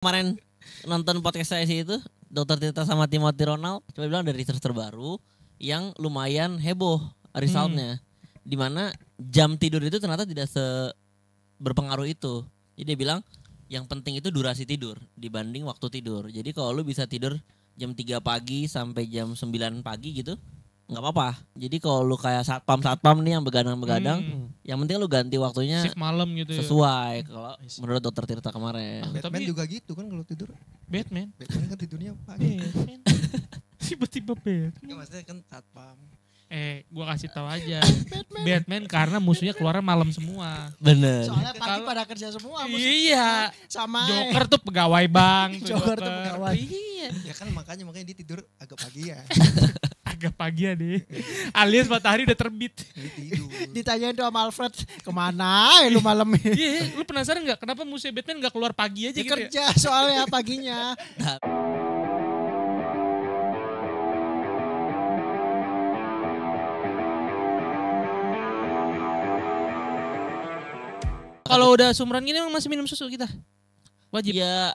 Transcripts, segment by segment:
Kemarin nonton podcast saya sih itu Dokter Tirta sama Timothy Ronald coba bilang dari research terbaru yang lumayan heboh resultnya, dimana jam tidur itu ternyata tidak berpengaruh itu. Jadi dia bilang yang penting itu durasi tidur dibanding waktu tidur. Jadi kalau lu bisa tidur jam 3 pagi sampai jam 9 pagi gitu nggak apa-apa. Jadi kalau lu kayak satpam nih yang begadang, yang penting lu ganti waktunya shift malam gitu sesuai kalau menurut Dokter Tirta kemarin. Batman Tapi- juga gitu kan kalau tidur. Batman. Batman kan tidurnya pagi. Tiba-tiba Batman. Kan maksudnya kan satpam. Gua kasih tahu aja. Batman karena musuhnya keluar malam semua. Bener. Soalnya pagi Kalau- pada kerja semua. Iya. Sama. Joker tuh pegawai bank. Joker tuh pegawai. Iya. Ya kan makanya dia tidur agak pagi ya. Agak pagi ya deh. Alias matahari udah terbit. Dia tidur. Ditanyain tuh sama Alfred, kemana ya lu malam ini? Iya, lu penasaran nggak kenapa musuh Batman nggak keluar pagi aja Dia gitu ya? kerja soalnya paginya. Kalau udah sumuran gini emang masih minum susu kita? Wajib. Ya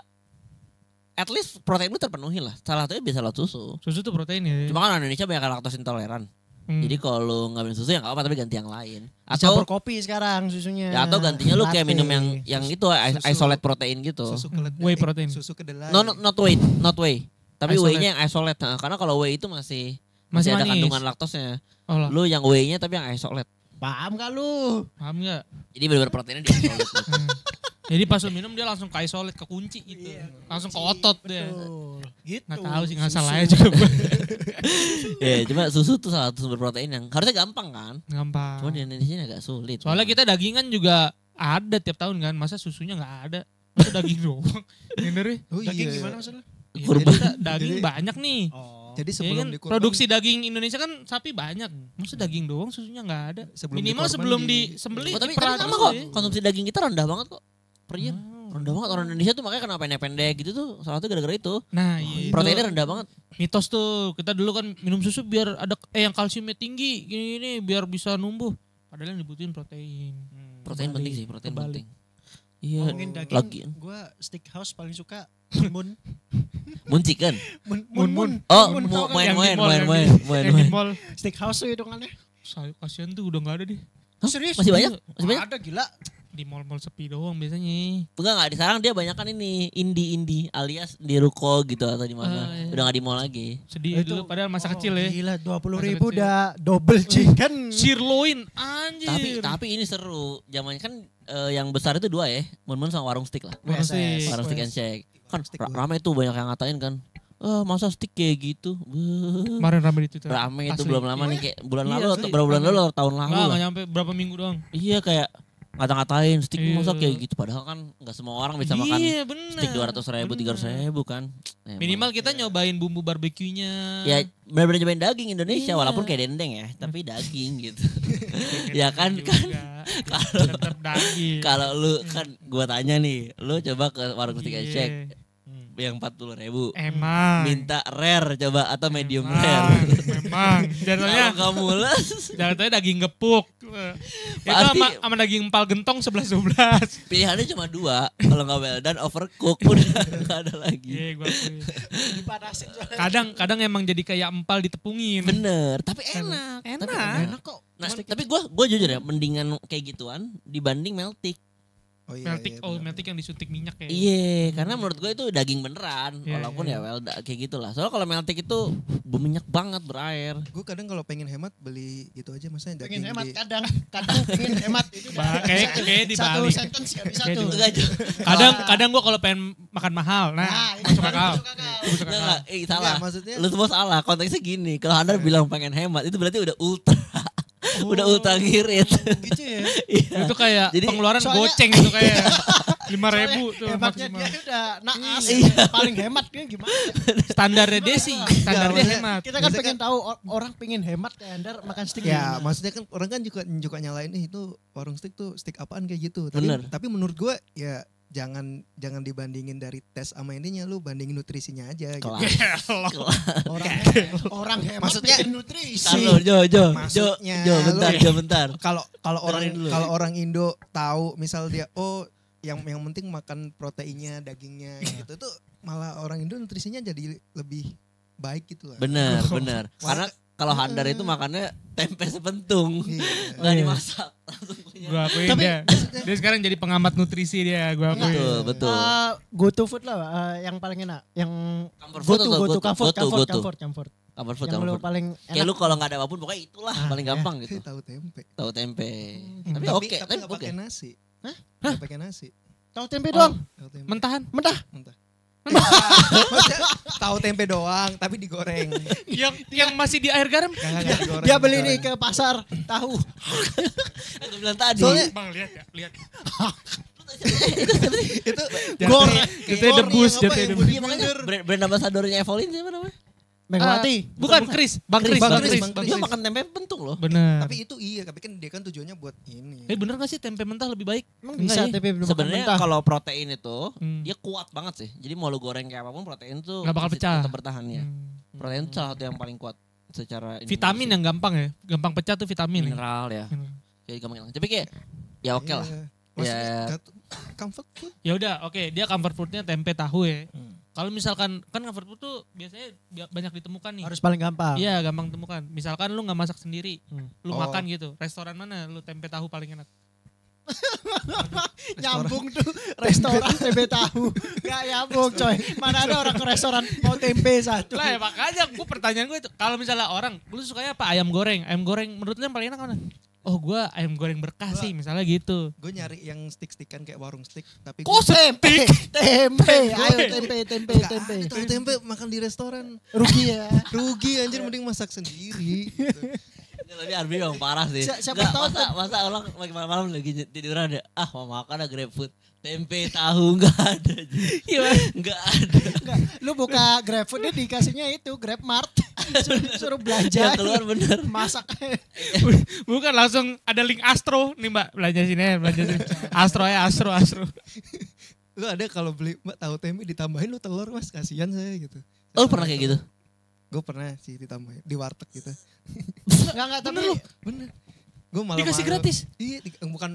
at least protein lu terpenuhi lah. Salah satunya biasa lewat susu. Susu tuh protein ya. Cuma kan orang Indonesia banyak laktos intoleran. Jadi kalau lu nggak minum susu ya nggak apa-apa tapi ganti yang lain. Campur Atau kopi sekarang susunya. ya, atau gantinya lu kayak Latte. minum yang itu Susu. isolate protein gitu. Susu kedelai. Whey protein. Susu kedelai. No, not whey. Tapi Isolate. whey-nya yang isolate. Nah, karena kalau whey itu masih Masih ada manis. kandungan laktosnya. Oh lah, Lu yang whey-nya tapi yang isolate. Paham gak lu? paham nggak? Jadi benar-benar proteinnya di isolate. Jadi pas lu minum dia langsung ke isolate, ke kunci gitu. Langsung ke otot dia. Betul. Gitu. Nggak tahu sih nggak Susu. salah aja juga gue. Ya, cuma susu tuh salah satu sumber protein yang harusnya gampang kan. Gampang. Cuma di Indonesia agak sulit. Soalnya kita dagingan juga ada tiap tahun kan, masa susunya nggak ada? Masa daging doang? Bener ya? Oh Daging iya. gimana maksudnya? Ya, Kurban. kita daging Jadi- banyak nih. Oh. Jadi Ya sebelum kan, dikurban, produksi daging Indonesia kan sapi banyak. Masa daging doang susunya nggak ada? Sebelum Minimal dikorban sebelum di- disembelih. Oh, tapi diperas sama dulu kok. ya. Konsumsi daging kita rendah banget kok. Per year. Oh. Rendah banget orang Indonesia tuh makanya kenapa pendek-pendek gitu tuh salah satu gara-gara itu. Nah, iya. Proteinnya rendah banget. Mitos tuh, kita dulu kan minum susu biar ada yang kalsiumnya tinggi, gini biar bisa numbuh. Padahal yang dibutuhin protein. Protein Kebalik. penting sih, protein Kebalik. penting. Iya, Ngomongin daging, lagi gue steakhouse paling suka mun mun chicken. mun. Oh, Mun, tau kan? Yang di main. mall, yang di mall. Steakhouse tuh hitungannya. Kasian tuh udah nggak ada deh. Hah? Serius? Masih banyak? Masih banyak? Ada gila. Di mall-mall sepi doang biasanya. Enggak di sekarang dia banyak kan ini indie alias di ruko gitu atau di mana. Iya. Udah enggak di mall lagi. Sedih dulu padahal masa kecil ya. Gila 20.000 Masa kecil. udah double chicken. Sirloin anjir. Tapi ini seru. Zamannya kan yang besar itu dua ya, Mun sama warung stick lah. Warung stick. Warung stick and shake. Kan Stick gua. rame tuh banyak yang ngatain kan. Masa stick kayak gitu. Beuh. Kemarin rame di Twitter. Rame itu Asli. belum lama nih kayak bulan Iya, lalu asli. atau berapa bulan lalu atau tahun lalu Nggak lah. nyampe berapa minggu doang. Iya kayak ngata-ngatain stick Iya. masa kayak gitu padahal kan nggak semua orang bisa makan Iya bener. stick 200.000 300.000 kan. Emang. Minimal kita nyobain bumbu barbeque-nya. Ya benar-benar nyobain daging Indonesia Iya. walaupun kayak dendeng ya, tapi daging gitu. Ya kan Juga. kalau Tetep daging. kalau lu kan gua tanya nih, lu coba ke warung stick and Iya. shake yang 40.000. Emang. Minta rare coba atau medium Emang. rare. Memang. Jatuhnya Kalau kamu les jatuhnya daging gepuk. Itu Pasti- sama daging empal gentong 11-12. pilihannya cuma dua, kalau nggak well done overcook udah nggak ada lagi. Iya gua akui. Dipanasin soalnya. Kadang yang emang jadi kayak empal ditepungin. Bener, tapi enak. Enak. Tapi Enak kok. Nah, tapi gua jujur ya, mendingan kayak gituan dibanding meltik. Oh iya, Meltik, iya, benar. meltik yang disuntik minyak ya. Iya, karena menurut gue itu daging beneran, Iya, walaupun iya. ya well kayak gitulah. Soalnya kalau meltik itu berminyak banget berair. Gue kadang kalau pengen hemat beli gitu aja maksudnya Pengen daging hemat di kadang pengen hemat itu Kayak di satu Bali. sentence gak bisa Kayak tuh. di- Enggak Kadang gua kalau pengen makan mahal, nah, itu masuk baru akal. masuk akal. Masuk akal. Enggak, salah. Enggak, maksudnya- Lu semua salah. Konteksnya gini, kalau Anda bilang pengen hemat, itu berarti udah ultra. Udah ultra ngirit. Gitu ya. Iya. Itu kayak Jadi- pengeluaran Soalnya- goceng gitu kayak 5.000 tuh Hematnya maksimal. dia udah naas. Iya. Paling hemat kan gimana? Standarnya dia sih, standarnya maksudnya- hemat. Kita kan Maksudnya pengen tahu orang pengen hemat kayak Andar makan steak. Ya, gimana? maksudnya kan orang kan juga nyalain nih itu warung stick tuh stick apaan kayak gitu. Tapi, Bener. tapi menurut gue ya jangan dibandingin dari tes sama ininya, lu bandingin nutrisinya aja gitu. Kelas. orang hemat Maksudnya- bikin nutrisi. Taruh, Jo, Maksudnya, bentar, lu- Jo, bentar. Kalau Dengerin dulu. orang Indo tahu misal dia yang penting makan proteinnya, dagingnya gitu tuh malah orang Indo nutrisinya jadi lebih baik gitu lah. Bener. Karena kalau handar itu makannya tempe sepentung. Iya. Nggak dimasak. Langsung punya. Gua akuin Tapi dia sekarang jadi pengamat nutrisi dia, gua akuin. Betul. Go to food lah, yang paling enak. Yang Comfort go food to, atau go to, comfort. Comfort food, Yang comfort lu food. paling Kayak enak. lu kalau nggak ada apapun pokoknya itulah paling gampang gitu. Tahu tempe. Tahu tempe. Tapi Tapi oke, tapi nggak oke. pakai nasi. Hah? Nggak pakai nasi. Tahu tempe doang. Tahu tempe. Mentahan. Mentah. Mentah. Maksudnya tahu tempe doang tapi digoreng. yang masih di air garam. Nggak digoreng. Dia beli nih digoreng. ke pasar tahu. Aku bilang tadi. Soalnya- Bang lihat ya, lihat. itu Goreng. Jatuhnya debus, jatuhnya debus. Iya makanya brand ambassadornya Evolin siapa namanya? Megawati. Bukan Chris, Bang Chris. Bang Bang Chris, Chris. Bang Dia makan tempe pentung loh. Bener. tapi itu iya, tapi kan dia kan tujuannya buat ini. Bener gak sih tempe mentah lebih baik? Emang Enggak bisa ya? tempe belum Sebenarnya mentah. kalau protein itu Hmm. dia kuat banget sih. Jadi mau lu goreng kayak apapun protein tuh Nggak bakal masih pecah. tetap bertahan ya. Hmm. Protein itu salah satu yang paling kuat secara ini Vitamin sih. yang gampang ya, gampang pecah tuh vitamin. mineral ya. Kayak gampang hilang. Tapi kayak ya oke lah. Maksudnya comfort food. Ya udah, oke, dia comfort foodnya tempe tahu ya. Hmm. Kalau misalkan kan comfort food tuh biasanya banyak ditemukan nih. Harus paling gampang. Iya, gampang temukan. Misalkan lu nggak masak sendiri, lu Oh. makan gitu. Restoran mana lu tempe tahu paling enak? Nyambung tuh restoran tempe tahu. Gak nyambung coy. Mana ada orang ke restoran mau tempe satu. Lah ya makanya pertanyaan gue itu. Kalau misalnya orang, lu sukanya apa? Ayam goreng. Ayam goreng menurut lu yang paling enak mana? Oh gua ayam goreng berkah sih misalnya gitu. Gue nyari yang stick-stickan kayak warung stick tapi Kok Tempe. Tempe. Ayo tempe. tahu tempe makan di restoran. Rugi ya. Rugi anjir, mending masak sendiri gitu. Tapi Arbi memang parah sih. Siapa tahu masa orang lagi malam-malam lagi tiduran ada mau makan ada GrabFood. Tempe tahu enggak ada. Enggak ada. Enggak, lu buka GrabFood dia dikasihnya itu GrabMart. Suruh belanja. Yang keluar bener. Masak. Bukan langsung ada link Astro nih Mbak, belanja sini ya, belanja sini. Astro ya, Astro. Lu ada kalau beli Mbak tahu tempe ditambahin lu telur Mas, kasihan saya gitu. Oh pernah kayak gitu? Gue pernah sih ditambahin di warteg gitu. Enggak tapi Bener. Gue malah Dikasih gratis? Iya,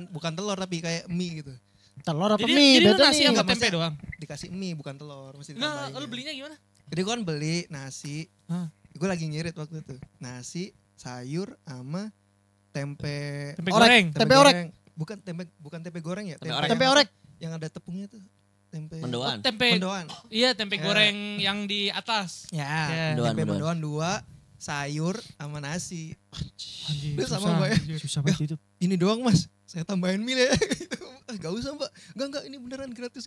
bukan telur tapi kayak mie gitu. telur apa Jadi, mie? jadi lu Beda nasi nih. sama Enggak, tempe maksudnya- doang. Dikasih mie bukan telur, mesti Nah, ditambahin. lu belinya gimana? Jadi gue kan beli nasi. Hah? Gue lagi ngirit waktu itu. Nasi, sayur sama tempe Tempe Orek. goreng. Tempe orek. Bukan tempe goreng ya? Tempe orek. Tempe orek. Yang ada tepungnya tuh. Tempe Mendoan. Tempe. mendoan. Iya, tempe Ya. goreng yang di atas. Ya, Ya. tempe Mendoan. mendoan 2, sayur sama nasi. Anjir, Lu sama susah, Mbak ya? anjir. Susah banget itu. Ini doang Mas, saya tambahin mie ya. Gak usah Mbak. Enggak, ini beneran gratis.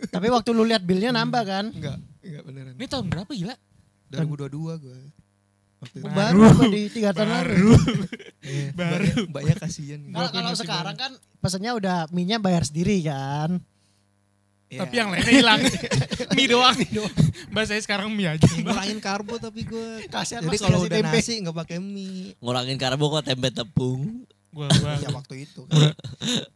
Tapi waktu lu lihat bilnya nambah kan? Enggak beneran. Ini tahun berapa gila? 2022 gue. Waktu itu. Baru apa di 3 tahun lalu. Iya, Baru. Mbaknya kasihan. Kalau sekarang kan pesennya udah mie-nya bayar sendiri kan. Iya. Tapi yang lainnya hilang. Mie doang. Mbak saya sekarang mie aja. ngurangin karbo tapi gue. Kasihan Jadi Mas, kalau kasih udah tempe. nasi nggak pakai mie. Ngurangin karbo kok tempe tepung. Gua Ya waktu itu. Kan.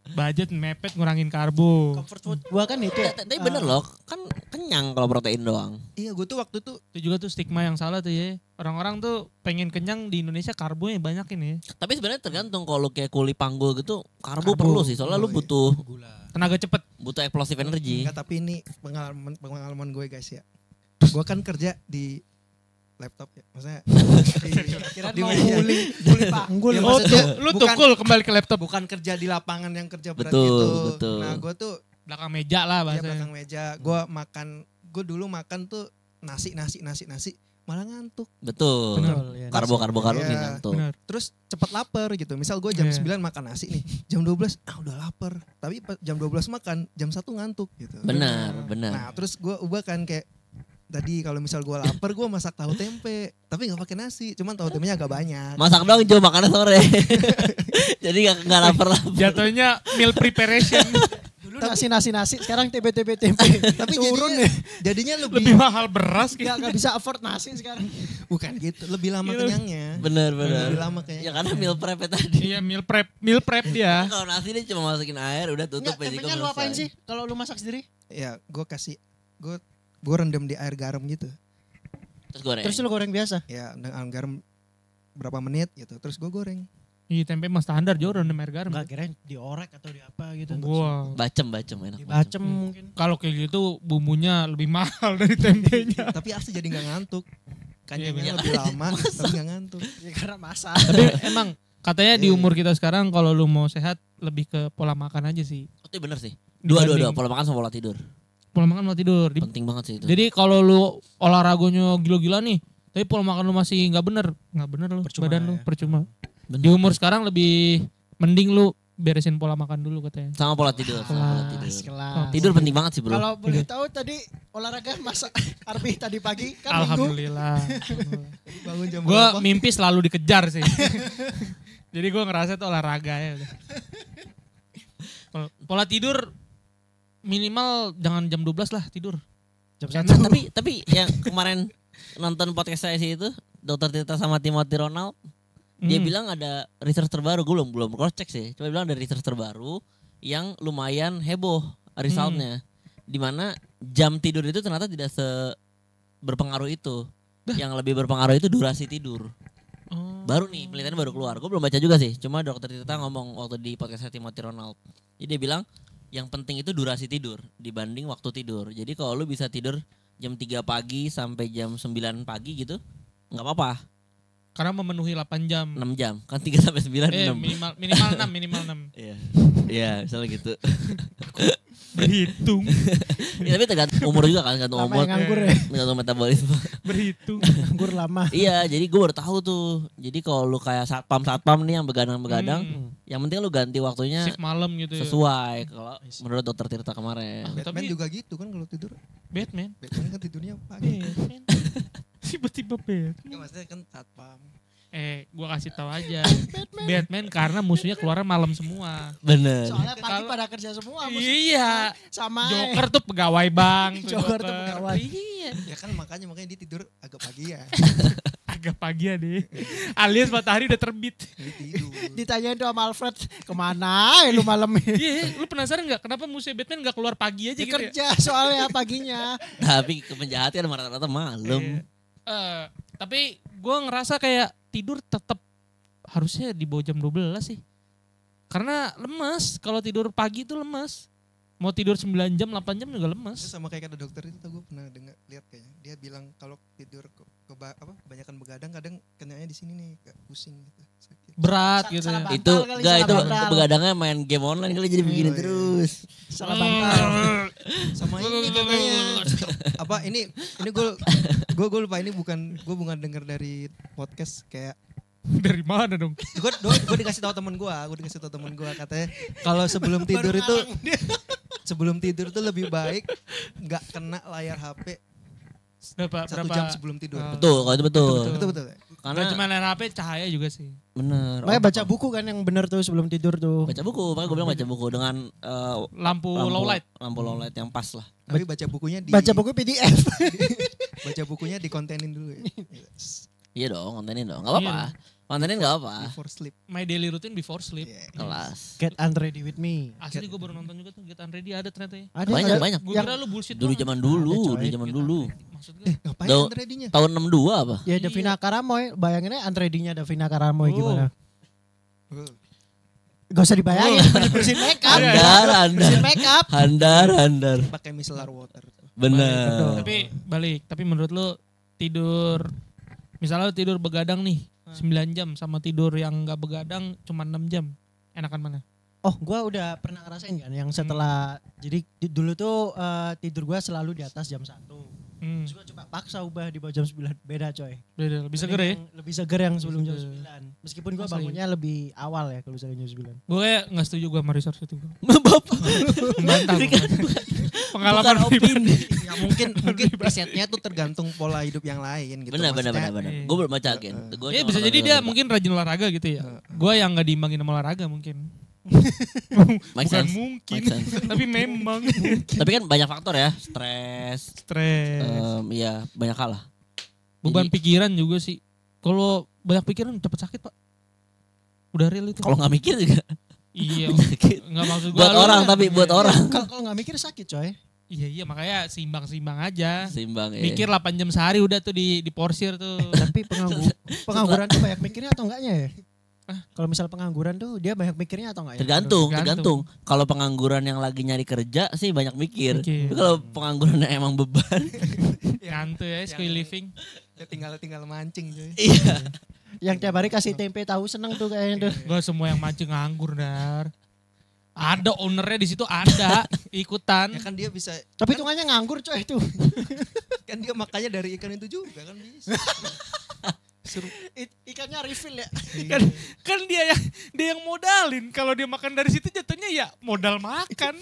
budget mepet ngurangin karbo. Comfort food gua kan itu ya. Tapi bener loh, kan kenyang kalau protein doang. Iya, gue tuh waktu itu Itu juga tuh stigma yang salah tuh ya. Orang-orang tuh pengen kenyang di Indonesia karbonya banyakin ya. Tapi sebenarnya tergantung kalau lu kayak kuli panggul gitu, karbo Karbo. perlu sih. Soalnya lu Oh, iya. butuh Tenaga cepet. explosive energy. enggak, tapi ini pengalaman gue guys ya. Gue kan kerja di laptop ya. Maksudnya Kira di mau meja. guli panggul. Ya, Oh, maksudnya lu bukan- tukul kembali ke laptop. bukan kerja di lapangan yang kerja berat Betul, gitu. betul. Nah, gue tuh Belakang meja lah ya bahasanya. belakang meja. Gue dulu makan tuh nasi malah ngantuk. Betul. Bener. Karbo Iya. bikin ngantuk. Benar. Terus cepet lapar gitu. Misal gue jam Iya. 9 makan nasi nih, jam 12 udah lapar. Tapi jam 12 makan, jam 1 ngantuk gitu. Benar. Nah, terus gue ubah kan kayak tadi kalau misal gue lapar gue masak tahu tempe, tapi nggak pakai nasi, cuman tahu tempenya agak banyak. Masak dong Jo, makannya sore. Jadi gak lapar-lapar. Jatuhnya meal preparation. Dulu nasi, sekarang tempe. Tapi turun jadinya Lebih mahal beras gitu. Gak bisa afford nasi sekarang. bukan gitu, lebih lama Gitu. kenyangnya. Bener. Lebih lama Ya kayaknya. karena meal prep tadi. Iya meal prep dia. Kalau nasi dia cuma masukin air, udah tutup Enggak, tempenya lu apain sih kalau lu masak sendiri? Ya, gue rendam di air garam gitu. Terus goreng. Terus lu goreng biasa. Ya, dengan garam berapa menit gitu, terus gue goreng. Iya tempe mah standar jauh rendem air garam. Enggak kirain diorek atau di apa gitu. Gua Bacem enak. Dibacem mungkin. kalau kayak gitu bumbunya lebih mahal dari tempenya. Tapi asli jadi nggak ngantuk. Iya, Kanyangnya lebih lama tapi nggak ngantuk. Ya karena masak. Tapi emang katanya di umur kita sekarang kalau lu mau sehat lebih ke pola makan aja sih. Itu bener sih. Dua Dibanding- pola makan sama pola tidur. Pola makan mau tidur. Penting banget sih itu. Jadi kalau lu olahraganya gila-gila nih, tapi pola makan lu masih nggak bener lu, Percuma badan lu ya. percuma. Bener. Di umur sekarang lebih mending lu beresin pola makan dulu katanya. Sama pola tidur, sama pola tidur. Kelas. Tidur penting banget sih, Bro. Kalau boleh tahu tadi olahraga masa Arbi tadi pagi kan minggu. Alhamdulillah. Bangun jam Gue berapa? mimpi selalu dikejar sih. Jadi gue ngerasa itu olahraga ya udah. Pola tidur minimal jangan jam 12 lah tidur. Jam Nah, 1. tapi yang kemarin nonton podcast saya sih itu Dr. Tirta sama Timothy Ronald, dia bilang ada research terbaru, gue belum cross check sih. Cuma bilang ada research terbaru yang lumayan heboh resultnya, dimana jam tidur itu ternyata tidak berpengaruh itu. Yang lebih berpengaruh itu durasi tidur. Oh. Baru nih penelitian baru keluar. Gue belum baca juga sih. Cuma Dr. Tirta ngomong waktu di podcast Timothy Ronald. Jadi dia bilang yang penting itu durasi tidur dibanding waktu tidur. Jadi kalau lu bisa tidur jam 3 pagi sampai jam 9 pagi gitu, nggak apa-apa. Karena memenuhi 8 jam. 6 jam. Kan 3 sampai 9 6. Minimal 6. Iya. Iya, misalnya gitu. Berhitung. Ya, tapi tergantung umur juga kan, tergantung Lama umur. yang nganggur ya. Tergantung metabolisme. Berhitung. Nganggur lama. Iya, jadi gue baru tahu tuh. Jadi kalau lu kayak satpam nih yang begadang-begadang, yang penting lu ganti waktunya Shift malam gitu ya. sesuai kalau menurut Dokter Tirta kemarin. Batman Tapi- juga gitu kan kalau tidur. Batman. Batman kan tidurnya pagi. Batman. Tiba-tiba Batman. Ya, maksudnya kan satpam. Gua kasih tahu aja. Batman karena musuhnya keluar malam semua. Bener. Soalnya pagi Kalau- pada kerja semua. Iya. Sama. Joker tuh pegawai bank. Joker tuh pegawai. Iya. Ya kan makanya dia tidur agak pagi ya. Agak pagi ya deh. Alias matahari udah terbit. Dia tidur. Ditanyain tuh sama Alfred, kemana ya lu malam ini? Iya, lu penasaran nggak kenapa musuh Batman nggak keluar pagi aja Dia gitu ya? kerja soalnya paginya. Tapi penjahatnya rata-rata malam. Tapi gue ngerasa kayak tidur tetap harusnya di bawah jam 12 sih. Karena lemas, kalau tidur pagi itu lemas. Mau tidur 9 jam, 8 jam juga Itu lemas. sama kayak kata dokter itu gue pernah lihat kayaknya. Dia bilang kalau tidur kebanyakan begadang kadang kenanya di sini nih kayak pusing gitu, sakit. Berat gitu ya. Salah bantal Itu kali, enggak, salah itu bantal. begadangnya main game online kali jadi begini iya. terus. Salah bantal. Sama ini katanya apa ini gue lupa ini bukan denger dari podcast kayak Dari mana dong? gue dikasih tahu temen gue katanya kalau sebelum tidur itu tuh lebih baik nggak kena layar HP Berapa? 1 jam sebelum tidur. Betul, kalau itu betul. Betul. Karena Karena cuma layar HP, cahaya juga sih. bener. Makanya baca buku kan yang bener tuh sebelum tidur tuh. Baca buku, makanya gue bilang baca buku dengan Lampu low light. Lampu low light yang pas lah. Tapi baca bukunya PDF. baca bukunya dikontenin dulu ya. Iya dong, kontenin dong. Gak apa-apa. Kontenin gak apa-apa. Before sleep. My daily routine before sleep. Iya. Kelas. Get unready with me. Asli gue baru nonton juga tuh Get Unready ada ternyata ya. Ada Banyak. Gue kira lu bullshit Dulu banget. zaman dulu, Ada, coy. dulu zaman dulu. Maksud gue. Ngapain Dau- ready-nya? Tahun 62 apa? Ya Davina Karamoy, bayanginnya unready-nya Davina Karamoy Oh. gimana? Gak usah dibayangin, bersihin make up. Handar. Bersihin make up. Handar. Pakai micellar water. Bener. Tapi menurut lu tidur, misalnya lu tidur begadang nih 9 jam sama tidur yang gak begadang cuma 6 jam. Enakan mana? Oh, gua udah pernah ngerasain kan yang setelah jadi dulu tuh tidur gua selalu di atas jam 1. Terus gua coba paksa ubah di bawah jam 9. Beda coy. Beda, lebih seger ya. Lebih seger yang sebelum jam Seger. 9. Meskipun gua Asli. bangunnya lebih awal ya kalau misalnya jam 9. Gue kayak gak setuju gue sama research itu. Bapak. Membantah. Pengalaman Bukan pribadi. opini. Ya mungkin risetnya tuh tergantung pola hidup yang lain gitu. Bener. Maksudnya, Iya. Gue belum baca Gen. Gua Ya cuma bisa nonton jadi dia dulu. mungkin rajin olahraga gitu ya. Gue yang gak diimbangin sama olahraga mungkin. Make Bukan sense. mungkin. Make sense. Tapi memang. Tapi kan banyak faktor ya, stres, Stres. iya banyak hal lah. Beban Jadi, pikiran juga sih. Kalau banyak pikiran cepet sakit pak. Udah real itu. kalau nggak mikir juga Iya. sakit. Nggak maksud gue. Buat orang tapi buat orang. Kalau nggak mikir sakit coy. Iya makanya seimbang-seimbang aja. Seimbang ya. Mikir 8 jam sehari udah tuh di porsir tuh. Tapi pengangguran tuh banyak mikirnya atau enggaknya ya? Kalau misal pengangguran tuh dia banyak mikirnya atau enggak ya? Tergantung. Kalau pengangguran yang lagi nyari kerja sih banyak mikir. Mikir. Tapi kalau pengangguran yang emang beban, Nyantai ya, squee living. Ya tinggal mancing cuy. iya. Yang tiap hari kasih tempe tahu seneng tuh kayaknya tuh. Gak semua yang mancing nganggur, Dar. Ada ownernya di situ, ada ikutan. Ya kan dia bisa, Tapi hitungannya nganggur coy itu. kan dia makanya dari ikan itu juga kan bisa. Ikannya refill ya. Kan dia yang modalin. Kalau dia makan dari situ jatuhnya ya modal makan.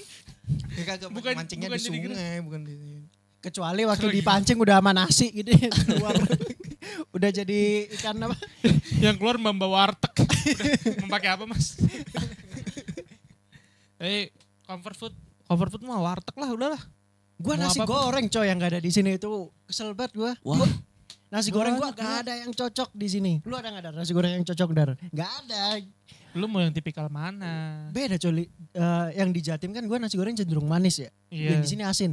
Ya kagak Bukan- mancingnya bukan di jadi sungai, bukan di Kecuali waktu dipancing udah sama nasi gitu ya, keluar. Udah jadi ikan apa? Yang keluar membawa warteg. Udah, mau pakai apa, Mas? Comfort food mah warteg lah, udahlah. Gua Mau nasi apapun. goreng coy yang gak ada di sini itu kesel banget gua. Wah, Nasi goreng gua gak ada yang cocok di sini. Lu ada gak ada nasi goreng yang cocok Dar? Gak ada. Lu mau yang tipikal mana? Beda coy. Yang di Jatim kan gua nasi goreng cenderung manis ya. Iya. Yang di sini asin.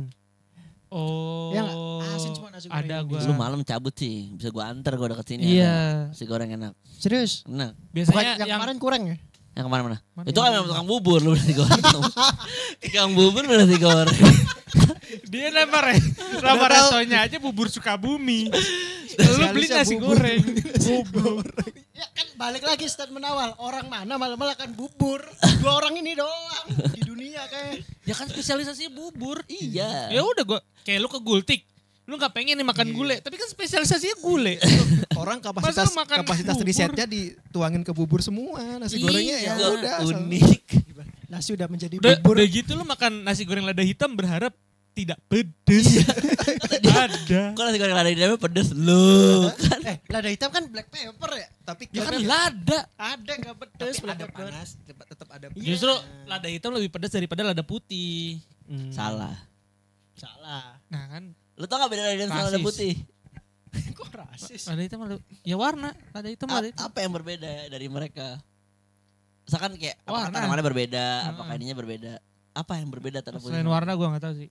Oh. Yang asin semua nasi goreng. Ada yang gua. di lu malam cabut sih. Bisa gua anter gua deket sini. Iya. Nasi goreng enak. Serius? Enak. Bukan Biasanya yang kemarin kurang ya? Yang kemana-mana? Mana Itu kan yang- memang tukang bubur lu nasi goreng. Tukang bubur lu nasi goreng. dia nama restonya aja bubur Sukabumi. Lu beli nasi goreng. Bubur. Ya kan balik lagi statement awal. Orang mana malah kan bubur. Dua orang ini doang di dunia kayak. Ya kan spesialisasinya bubur. Iya. Ya udah gua kayak lu ke Gultik. Lu gak pengen nih makan gulai, tapi kan spesialisasinya gulai. orang Masa lu makan kapasitas bubur? risetnya dituangin ke bubur semua. Nasi gorengnya ya Iya, udah asal. unik. Nasi udah menjadi Udah, bubur. udah gitu lu makan nasi goreng lada hitam berharap tidak pedes. Ada. Kok nasi goreng lada hidamnya pedes lu kan? Lada hitam kan black pepper ya? Tapi Ya kan lada. Ada nggak pedes tapi black ada pepper? panas, tetap ada. Justru lada hitam lebih pedas daripada lada putih. Salah. Salah. Nah kan Lu tau gak beda lada hitam sama lada Rasis. putih? Kok rasis? lada hitam ya warna. Lada hitam lada hitam. Apa yang berbeda dari mereka? Misalkan kayak apa Warna. tanamannya berbeda, apa Hmm. ininya berbeda. Apa yang berbeda antara putih? Selain sama- warna gua gak tahu sih.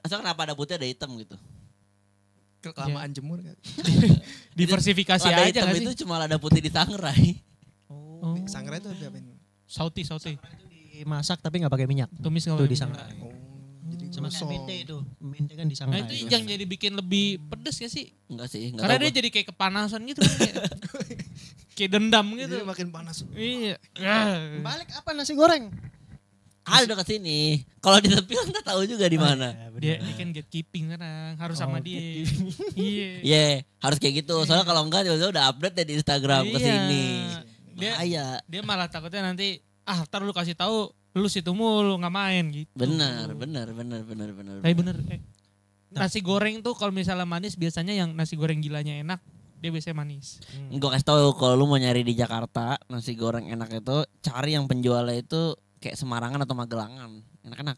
Misalkan kenapa ada putih ada hitam gitu? Kelamaan jemur kan. Diversifikasi Lada aja hitam gak sih? itu cuma lada putih ditangrai. Oh. Sangrai itu apa ini? Sauti. Dimasak tapi nggak pakai minyak. Tumis Tuh kalau disangrai. Oh, jadi Sama gosong. mente itu. Mente kan Nah disangrai. itu yang jadi bikin lebih pedes ya sih? Enggak sih, enggak Karena tahu dia gua. jadi kayak kepanasan gitu. Kayak dendam gitu. Jadi makin panas. Iya. Balik apa nasi goreng? Ada dekat sini. Kalau di tepi kan nggak tahu juga di mana. Dia kan gatekeeping sekarang. Harus sama dia. Iya. Iya, harus kayak gitu. Soalnya kalau enggak tiba-tiba udah update ya di Instagram ke Iya. sini. Dia- Bahaya. Dia malah takutnya nanti ntar lu kasih tahu lu situ mulu nggak main gitu. Benar. Tapi bener. Nasi goreng tuh kalau misalnya manis biasanya yang nasi goreng gilanya enak dia biasanya manis. Gue kasih tahu kalau lu mau nyari di Jakarta nasi goreng enak itu cari yang penjualnya itu kayak Semarangan atau Magelangan. Enak-enak.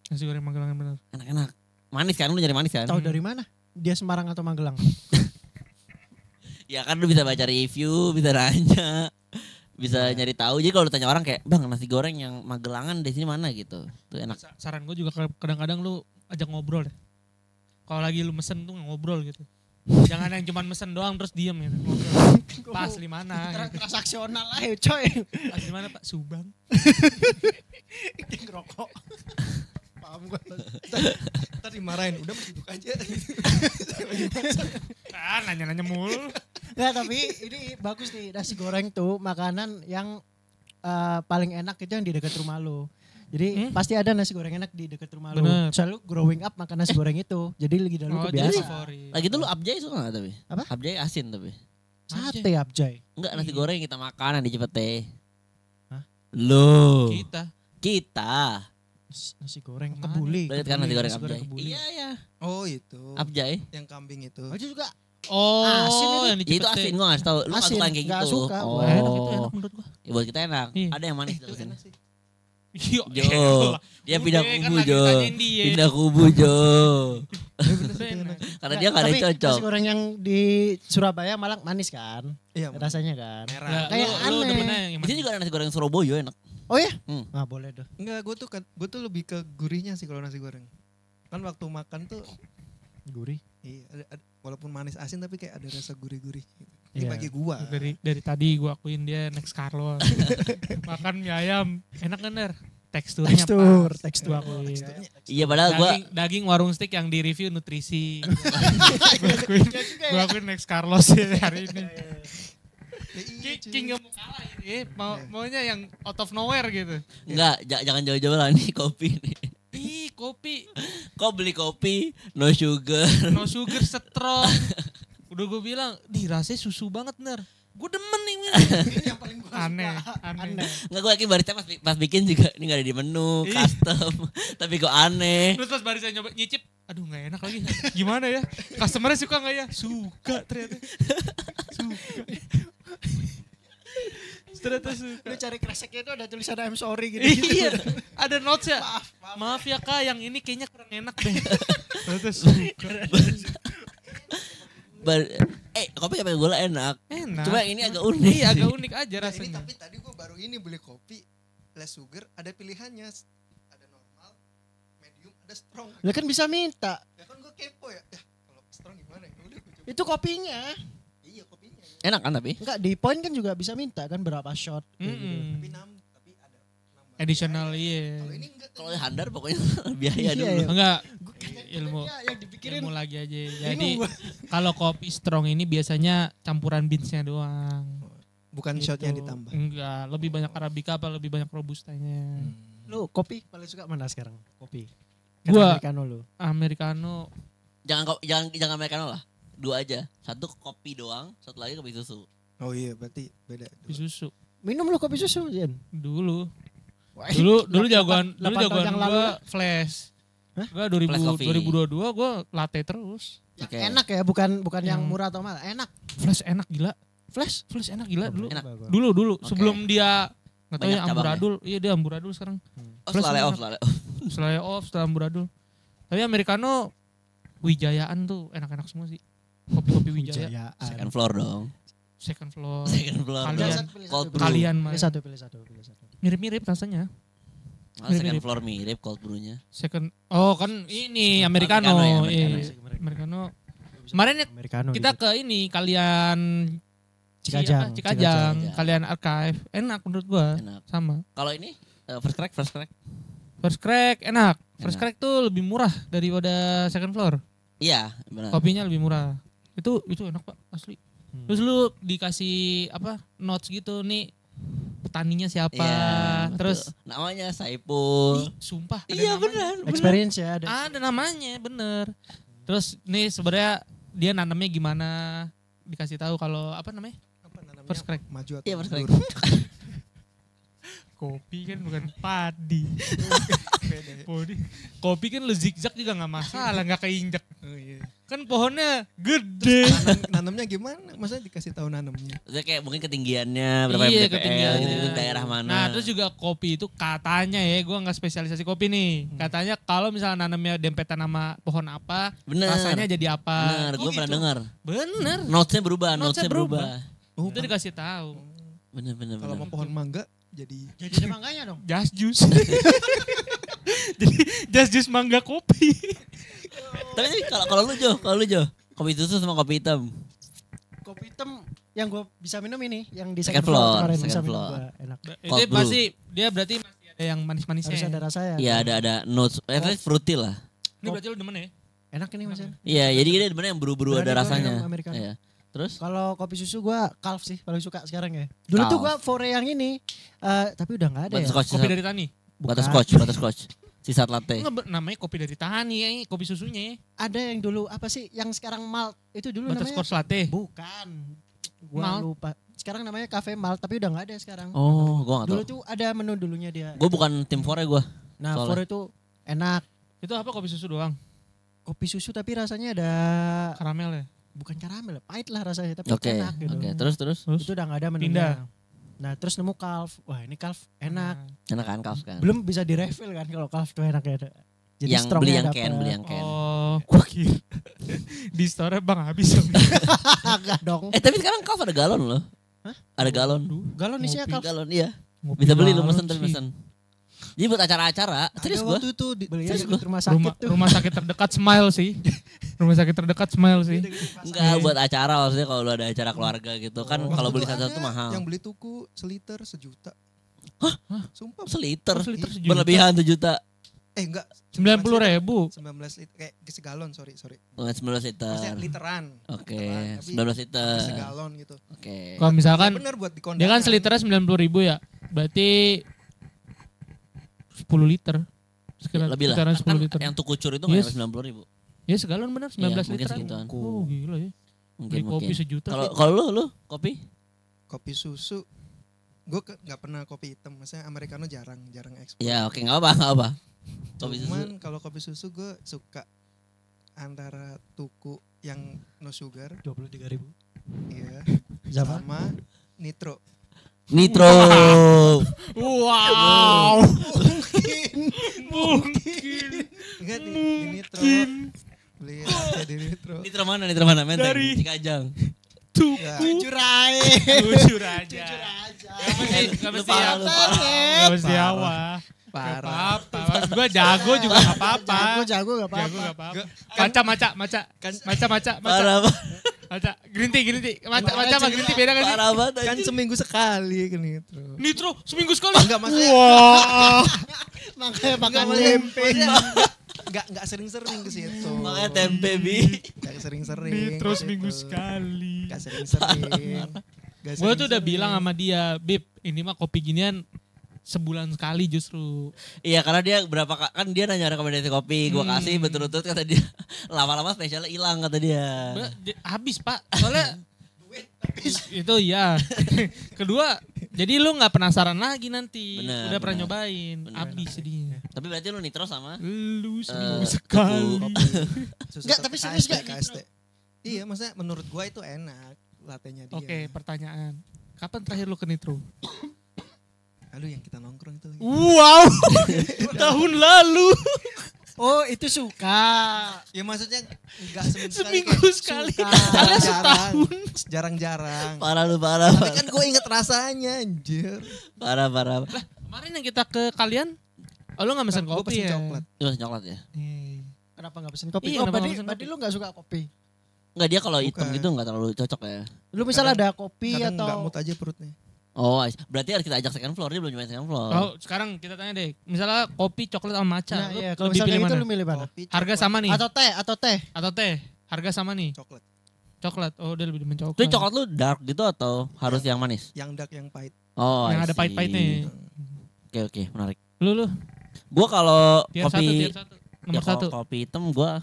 Nasi goreng Magelang bener. Enak-enak. Manis kan, lu nyari manis kan? Tahu dari mana? Dia Semarang atau Magelang? Ya kan lu bisa baca review, bisa nanya, bisa nyari tahu. Jadi kalau lu tanya orang kayak, "Bang, nasi goreng yang Magelangan di sini mana?" gitu. Tuh enak. Saran gue juga kadang-kadang lu ajak ngobrol deh. Kalau lagi lu mesen tuh ngobrol gitu. Jangan yang cuman mesen doang terus diem gitu. Ngobrol. Pas di mana? Gitu. Transaksional aja coy. Pas di mana Pak? Subang. Ngerokok. Paham gue. Ntar dimarahin, udah masih duduk aja. Ah, nanya-nanya mulu. Nggak, tapi ini bagus nih nasi goreng tuh makanan yang paling enak itu yang di dekat rumah lo. Jadi pasti ada nasi goreng enak di dekat rumah lo. Bener. Selalu growing up makan nasi goreng itu. Jadi lidah lu jadi kebiasa. favorit. Lagi tuh lu abjay suka gak tapi? Apa? Abjay asin tapi. Sate abjay. Enggak, nasi goreng kita makan yang di Cipete. Hah? Loh. Kita. Nasi goreng Kemana? kebuli. Lihat kan nasi goreng abjay. kebuli. Iya, iya. Oh itu. Abjay. Yang kambing itu. Oh, itu juga Oh, Asin itu. yang di Ya, itu Cipete. asin gua ngasih tahu. Lu nggak Asin, suka yang kayak nggak gitu. suka, Oh. gua. Enak itu enak menurut gua. Ya, buat kita enak. Iya. Ada yang manis Itu dekat sini. enak sih. Iya, Jo. elah. Dia Udah, pindah kan kubu, lagi Jo. ditanyain dia. Pindah kubu, Jo. Enak. Karena dia gak ada yang Tapi cocok. nasi goreng yang di Surabaya malah manis kan? Iya. Rasanya kan? Merah. Ya, Kayak lu aneh. demennya yang Di sini mana? juga ada nasi goreng Surabaya enak. Oh ya? Hmm. Nah boleh tuh. Enggak, gue tuh lebih ke gurihnya sih kalau nasi goreng. Kan waktu makan tuh Gurih. iya, walaupun manis asin tapi kayak ada rasa gurih-gurih. Gitu. Ini Iya. bagi gua. Dari tadi gue akuin dia next Carlos. Makan mie ayam enak kan Der? Teksturnya Tekstur, pas. tekstur. Gua akuin. Iya padahal gue Daging warung steak yang di review nutrisi. Gue akuin next Carlos ya hari ini. King gak mau kalah ini. Maunya yang out of nowhere gitu. enggak jangan jauh-jauh lah nih kopi nih. Ih kopi Kok beli kopi no sugar? no sugar strong. Udah gue bilang, rasanya susu banget Ner. Gue demen nih Min. Ini yang paling gue Aneh. Enggak, gue yakin barista pas bikin juga ini gak ada di menu, custom. Tapi kok aneh. Terus pas barista nyoba nyicip, aduh gak enak lagi. Gimana ya? Customernya suka gak ya? Suka ternyata. Ternyata suka. Lu cari kreseknya itu ada tulisan I'm sorry gitu. Iya, ada notes ya. Maaf ya kak, yang ini kayaknya kurang enak deh. Ternyata suka. Kopi apa yang gula enak. Enak. Cuma ini agak unik. Iya, agak unik aja Nah, ini rasanya. tapi tadi gua baru ini beli kopi less sugar, ada pilihannya. Ada normal, medium, ada strong. Lu kan bisa minta. Ya kan gua kepo ya. Ya kalau strong gimana ya? Udah gua coba. Itu kopinya. Iya kopinya. Enak kan tapi? Enggak, di point kan juga bisa minta kan berapa shot. kayak gitu. Tapi ada nambah. Additional Kalau iya. ini enggak. Kalau handar pokoknya biaya Iya, dulu. iya. Enggak, Kayaknya ilmu. yang dipikirin. Ilmu lagi aja. Bingung Jadi gua. kalau kopi strong ini biasanya campuran beansnya doang. Bukan Gitu. shotnya ditambah. Enggak, lebih banyak arabica apa lebih banyak robustanya. Lu kopi paling suka mana sekarang? Kopi. Gua- Americano lu. Americano. Jangan americano lah. 2 aja. 1 kopi doang, 1 lagi kopi susu. Oh iya berarti beda. Kopi susu. Minum lu kopi susu, Jen. Dulu Wah, dulu jagoan 8 tahun yang lalu gua flash. Hah? Gua Flash coffee. 2022 gua latte terus. yang Oke. enak ya, bukan yang Yang- murah atau mahal. Enak. Flash enak gila. Flash. Flash enak gila dulu. Enak. Dulu Oke. sebelum dia enggak tahu Banyak ya cabangnya. amburadul. Iya dia amburadul sekarang. Oh, Plus selalu enak. off. Setelah off, setelah amburadul. Tapi Americano Wijayaan tuh enak-enak semua sih. Kopi-kopi Wijaya. Second floor dong. Second floor. Second floor. Kalian- dong. Cold brew. Kalian Pilih satu, pilih satu. mirip-mirip rasanya. Oh, second mirip-mirip. floor mirip cold brew-nya. Second. Oh kan ini Americano. Americano ya, Iya, Americano. Kemarin ya Americano kita gitu. ke ini kalian Cikajang. Cikajang, kalian archive. Enak menurut gua. Enak. Sama. Kalau ini first crack. First Crack enak. First Enak. Crack tuh lebih murah daripada Second Floor. Iya, benar. Kopinya lebih murah. Itu enak Pak, asli. Terus lu dikasih apa? Notes gitu nih. Petaninya siapa? Iya, Terus betul. Namanya Saipul. ih, sumpah ada Iya namanya. benar. Experience ya ada. Ada namanya, bener. Terus nih sebenarnya dia nanamnya gimana? Dikasih tahu kalau apa namanya? Apa namanya? First crack. Maju atau Iya, first crack. mundur. Kopi kan bukan padi. Kopi kan lu zigzag juga nggak masalah, nggak keinjak. Oh iya. Kan pohonnya gede. Nanamnya gimana? Masa dikasih tahu nanamnya? Maksudnya kayak mungkin ketinggiannya berapa Iya, mdpl ketinggiannya. gitu, daerah mana. Nah terus juga kopi itu katanya ya, gue nggak spesialisasi kopi nih. Katanya kalau misalnya nanamnya dempetan sama pohon apa, Bener. rasanya jadi apa. Bener, gue pernah dengar. Bener. Notesnya berubah, Notesnya notesnya berubah. Oh, Itu dikasih tahu. Bener. kalau mau pohon mangga jadi Jadi ada mangganya dong. Just juice. Jadi just juice mangga kopi. Tapi sih kalau lu Jo, kopi susu sama kopi hitam. Kopi hitam yang gue bisa minum ini, yang di Second second floor floor, kemarin second bisa minum floor. gua, enak. Itu Cold brew. pasti dia berarti masih ada yang manis-manisnya. Harus ada rasanya. Iya ada notes, at least fruity lah. Ini berarti lu demen ya? Enak ini Mas. Iya, jadi dia bener yang buru-buru Berani ada gua rasanya. minum Americano. Iya. Terus? Kalau kopi susu gue Calf sih paling suka sekarang ya. Dulu tuh gue Calf. fore yang ini, tapi udah nggak ada ya. Butterscotch, Kopi dari Tani. butterscotch. Sisa latte. Enggak, namanya kopi dari Tani ya, kopi susunya ya. Ada yang dulu apa sih yang sekarang malt itu dulu namanya? Butterscotch latte. Bukan. Gua Malt. lupa. Sekarang namanya cafe malt tapi udah nggak ada sekarang. Oh, gua Dulu gak tahu. tuh ada menu dulunya dia. Gue bukan tim fore gue. Nah, soalnya. fore itu enak. Itu apa kopi susu doang? Kopi susu tapi rasanya ada Karamel ya? bukan karamel, pahit lah rasanya tapi Oke, enak gitu. oke. Terus Terus? Itu udah nggak ada menunya. Pindah. Nah, terus nemu Calf. Wah, ini Calf enak. enak kan kaos kan? Belum bisa di refill kan kalau Calf tuh enak ya. Jadi Yang strongnya beli yang dapet. can, beli yang can. Oh, gua kira di store Bang habis. Agak dong. Tapi sekarang kaos ada galon loh. Hah? Ada galon. Galon isinya Ngopi. Calf. Galon iya. Ngopi Bisa beli lu banget mesen tapi sih. mesen. Jadi buat acara-acara, serius Ada gue. waktu itu Belinya Serius di gua? rumah sakit tuh. Rumah sakit terdekat Smile sih. Rumah sakit terdekat Smile sih. Enggak buat acara maksudnya kalau lu ada acara keluarga gitu kan Waktu kalau beli itu satu-satu ada mahal. Yang beli tuku seliter 1 juta. Sumpah. Seliter. Seliter 1 juta. Berlebihan 1 juta. Enggak. 90.000. 19 liter. Kayak segalon, sorry. Oh, 19 liter. Maksudnya literan. Oke, Literan, tapi 19 liter. Segalon gitu. Oke. Kalau misalkan Bener buat di kondangan. dia kan seliternya 90.000 ya. Berarti 10 liter. Sekira, Lebih lah. sekitaran Kan 10 liter. yang tuku cur itu Yes. nggak 90.000. Ya segalon benar 19 mungkin literan. segituan. Oh gila ya. Mungkin Beli kopi mungkin. sejuta. Kalau lu kopi? Kopi susu. Gue nggak pernah kopi hitam. Maksudnya americano jarang ekspor. Ya oke nggak apa. Kopi susu. Cuman kalau kopi susu gue suka antara tuku yang no sugar, 23.000. iya, Sama. sama nitro. Nitro. Wow. Enggak di nitro. Beli aja di nitro. Nitro mana? Menteng. Dari- Cikajang. Ya, Jujur aja. Jujur aja. Gak Lu mesti parah, apa. lu parah. Gak mesti apa. Gak parah. apa-apa. Maksud gue jago juga gak apa-apa. Jago gak apa-apa. Jago gak apa-apa. Maca. Parah banget. Maca. Green tea. Maca sama green tea beda kan sih? Parah banget. kan anjing. seminggu sekali ke nitro. Nitro seminggu sekali. Enggak maksudnya Wah. Makanya makan maksudnya- tempe. enggak sering-sering ke situ. Makanya tempe bi. Enggak sering-sering. Nitro ke seminggu situ. sekali. Enggak sering-sering. Gue tuh udah bilang sama dia, Bib, ini mah kopi ginian sebulan sekali justru. Iya karena dia kan dia nanya rekomendasi kopi, gua kasih betul-betul kata dia lama-lama spesialnya hilang kata dia. Habis pak, soalnya itu ya. Kedua, jadi lu nggak penasaran lagi nanti. Bener, Udah pernah bener. nyobain, Bener. habis jadinya. Tapi berarti lu nitro sama Lu seminggu tuku. sekali. Susu Enggak, tapi serius KST, gak KST. Iya, maksudnya menurut gua itu enak latenya dia. Oke, pertanyaan. Kapan terakhir lu ke Nitro? Aduh yang kita nongkrong itu lagi. Wow, tahun lalu. Oh itu suka. Ya maksudnya enggak Seminggu sekali. Jarang-jarang. Setahun. Jarang-jarang. parah lu parah. Tapi kan gue inget rasanya anjir. Parah. Kemarin yang kita ke kalian, lu nggak pesan Gua kopi pesen ya? coklat. Itu masih coklat ya? Kenapa gak pesen kopi? Iya, Oh kenapa berarti, nggak pesen berarti kopi? lu gak suka kopi? Enggak dia kalau hitam Bukan. gitu enggak terlalu cocok ya. Lu misal ada kopi Kadang enggak atau mood aja perutnya. Oh, berarti harus kita ajak second floor, dia belum nyobain second floor. Oh, sekarang kita tanya deh. Misalnya kopi, coklat sama matcha, Nah, lu iya, kalau lebih misalnya pilih itu mana? lu milih mana? Kopi, Harga coklat, sama nih Atau teh? atau teh? Harga sama nih. Coklat. Coklat. Oh, dia lebih demen coklat. Itu coklat lu dark gitu atau harus yang manis? Yang dark yang pahit. Oh, yang I ada see. pahit-pahitnya. Oke, menarik. Lu Gua kalau tier kopi 1. ya Nomor kalau 1. kopi hitam gua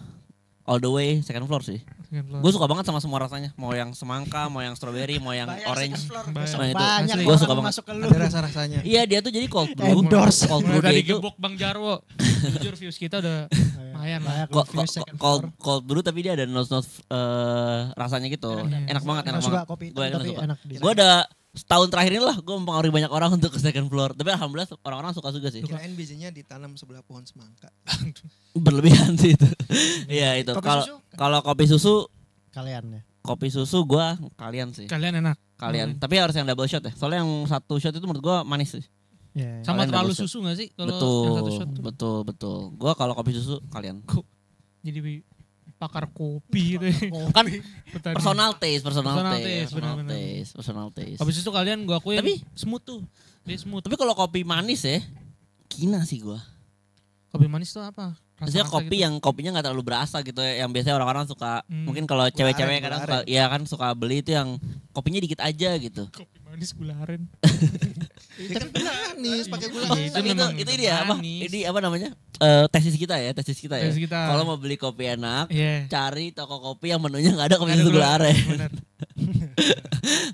all the way second floor sih. Gue suka banget sama semua rasanya. Mau yang semangka, mau yang strawberry, mau yang orange. Bayar. Nah, itu Banyak asli. Gua orang suka banget. masuk ke lu. Ada rasa-rasanya. Iya dia tuh jadi cold brew. Endorse. Cold brew Mulai dia tadi itu gebok Bang Jarwo. Jujur views kita udah lumayan lah. Banyak cold, review second cold, floor. cold brew tapi dia ada notes rasanya gitu. Enak. Enak banget, enak Gak suka banget. kopi Gua hitam tapi suka. enak di Gue udah setahun terakhir ini lah gue mempengaruhi banyak orang untuk ke second floor. Tapi alhamdulillah orang-orang suka juga sih. Kirain bijinya ditanam sebelah pohon semangka. Berlebihan sih itu. Iya itu. Kopi Kalau susu? kalau kopi susu, kalian ya. kopi susu gue kalian sih. Kalian enak. Kalian. Tapi harus yang double shot ya. Soalnya yang satu shot itu menurut gue manis sih. Iya. Sama Kalian terlalu double shot. susu gak sih? Kalau Betul, yang satu shot tuh. betul. Gue kalau kopi susu kalian. Jadi pakar kopi gitu. Kan Petani. personal taste, benar-benar. personal taste. Kopi susu kalian gua akuin Tapi- smooth tuh. Dia smooth. Tapi kalau kopi manis ya, kina sih gue. Kopi manis tuh apa? Maksudnya Rasa-rasa kopi gitu. yang kopinya nggak terlalu berasa gitu ya. Yang biasanya orang-orang suka, mungkin kalau Gula cewek-cewek aren, kadang gula suka, aren. ya kan suka beli itu yang kopinya dikit aja gitu. Kopi manis gula aren. Ya kan manis, pakai gula Iya, aren. itu Tapi memang itu dia apa? manis. Ini apa namanya? Tesis kita ya. Tesis kita. Kalau mau beli kopi enak, Iya. cari toko kopi yang menunya nggak ada kopi Ada susu gula- gula aren. Bener.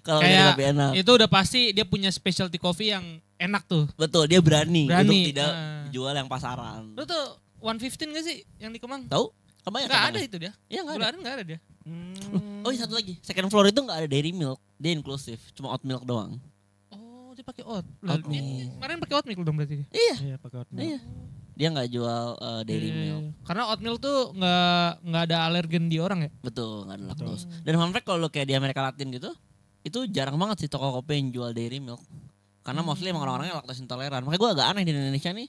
Kalau cari Kayak kopi enak. itu udah pasti dia punya specialty coffee yang enak tuh. Betul, dia berani, Berani, untuk tidak ah. jual yang pasaran. Lu tuh 115 gak sih yang di Kemang? Tahu? Kebanyakan Gak namanya. ada itu dia. Iya nggak Gula ada. aren gak ada dia. Oh iya satu lagi, second floor itu nggak ada dairy milk, dia inklusif, cuma oat milk doang. Oh dia pakai oat. Oat Dia milk. kemarin pakai oat milk dong berarti dia. Iya, Iya pakai oatmeal. iya. Dia nggak jual dairy Iya, milk. Karena oat milk tuh nggak ada alergen di orang ya. Betul, nggak ada laktos. Dan fun fact kalau lo kayak di Amerika Latin gitu, itu jarang banget sih toko kopi yang jual dairy milk. Karena mostly emang orang-orangnya laktos intoleran. Makanya gue agak aneh di Indonesia nih,